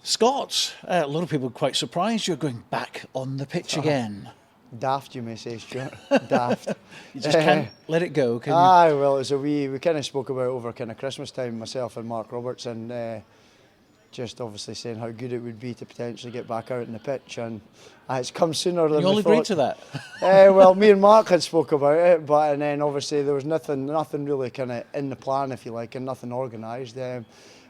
Scots, a lot of people are quite surprised you're going back on the pitch again. Daft, you may say, Stuart. Daft. You just can't let it go, can you? Well, it's we kind of spoke about over kind of Christmas time, myself and Mark Robertson, just obviously saying how good it would be to potentially get back out in the pitch, and it's come sooner than we thought. You all agreed to that? Well, me and Mark had spoke about it, and then obviously there was nothing really kind of in the plan, if you like, and nothing organised.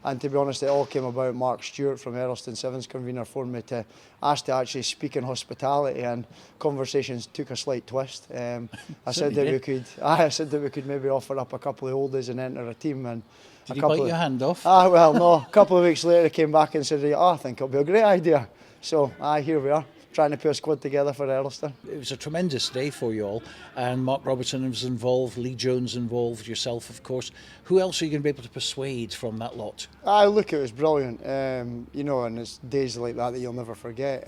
And to be honest, it all came about. Mark Stewart from Earlston Sevens convener phoned me to ask to actually speak in hospitality, and conversations took a slight twist. I said that we could maybe offer up a couple of oldies and enter a team. And did you bite your hand off? Well, no. A couple of weeks later, he came back and said, I think it'll be a great idea. So, here we are, trying to put a squad together for Earlston. It was a tremendous day for you all, and Mark Robertson was involved, Lee Jones involved, yourself of course. Who else are you going to be able to persuade from that lot? Look, it was brilliant, and it's days like that you'll never forget.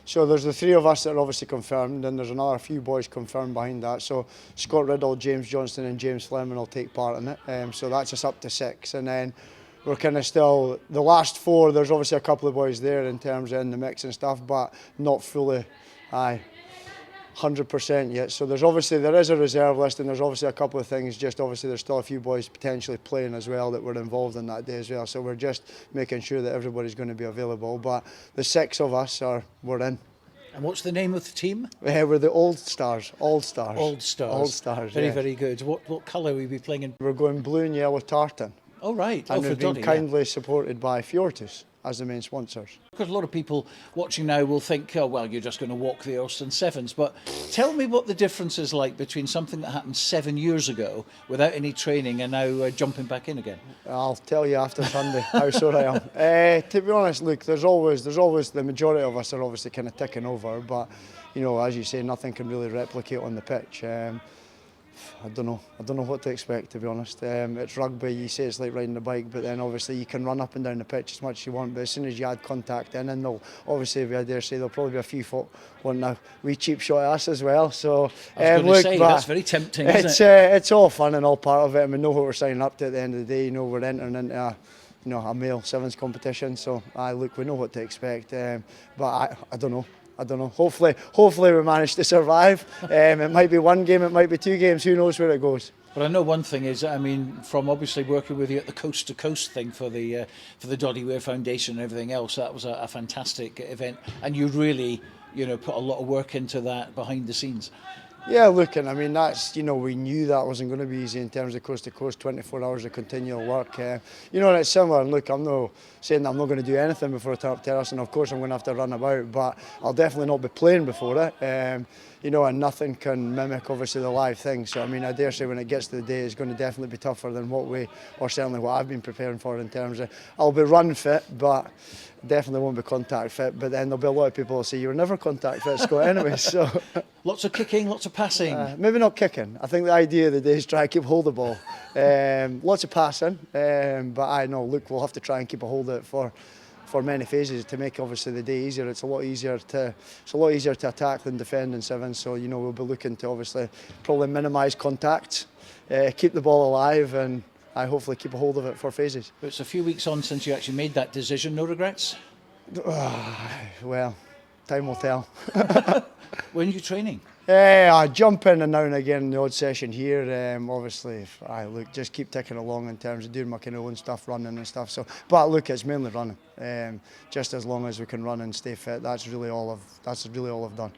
So there's the three of us that are obviously confirmed, and there's another few boys confirmed behind that. So Scott Riddle, James Johnston and James Fleming will take part in it. So that's us up to 6, and then we're kind of still, the last 4, there's obviously a couple of boys there in terms of in the mix and stuff, but not fully 100% yet. So there is a reserve list, and there's obviously a couple of things, just obviously there's still a few boys potentially playing as well that were involved in that day as well. So we're just making sure that everybody's going to be available. But the 6 of us we're in. And what's the name of the team? We're the Auld Stars. Auld Stars. Auld Stars. Auld Stars. Very, yes. very good. What colour will we be playing in? We're going blue and yellow tartan. Oh, right. And we've been kindly supported by Fjortus as the main sponsors. Because a lot of people watching now will think, oh, well, you're just going to walk the Earlston Sevens. But tell me what the difference is like between something that happened 7 years ago without any training and now jumping back in again. I'll tell you after Sunday how sore I am. To be honest, look, there's always the majority of us are obviously kind of ticking over, but as you say, nothing can really replicate on the pitch. I don't know what to expect, to be honest. It's rugby, you say it's like riding a bike, but then obviously you can run up and down the pitch as much as you want, but as soon as you add contact in, and I dare say there'll probably be a few folk wanting a wee cheap shot at us as well. So I was going to say, that's very tempting, isn't it? It's all fun and all part of it, and we know what we're signing up to at the end of the day. We're entering into a male sevens competition, so look, we know what to expect, but I don't know. Hopefully we manage to survive. It might be one game, it might be 2 games, who knows where it goes. But I know one thing is, from obviously working with you at the Coast to Coast thing for the Doddy Weir Foundation and everything else, that was a fantastic event, and you really, put a lot of work into that behind the scenes. Yeah, look, and that's, we knew that wasn't going to be easy in terms of coast to coast, 24 hours of continual work. And it's similar, and look, I'm not saying that I'm not going to do anything before I turn up to Terrace, and of course I'm going to have to run about, but I'll definitely not be playing before it. And nothing can mimic obviously the live thing. So I dare say when it gets to the day, it's going to definitely be tougher than certainly what I've been preparing for in terms of, I'll be run fit, but definitely won't be contact fit. But then there'll be a lot of people who'll say you were never contact fit, Scott, anyway. So lots of kicking, lots of passing. Maybe not kicking. I think the idea of the day is try and keep hold of the ball. Lots of passing, but I know. Look, we'll have to try and keep a hold of it for many phases to make obviously the day easier. It's a lot easier to attack than defend in sevens. So we'll be looking to obviously probably minimise contacts, keep the ball alive, and I hopefully keep a hold of it for phases. But it's a few weeks on since you actually made that decision. No regrets? Well, time will tell. When are you training? I jump in and now and again in the odd session here. Obviously, look, just keep ticking along in terms of doing my kind of own stuff, running and stuff. So, but look, it's mainly running. Just as long as we can run and stay fit, that's really all I've done.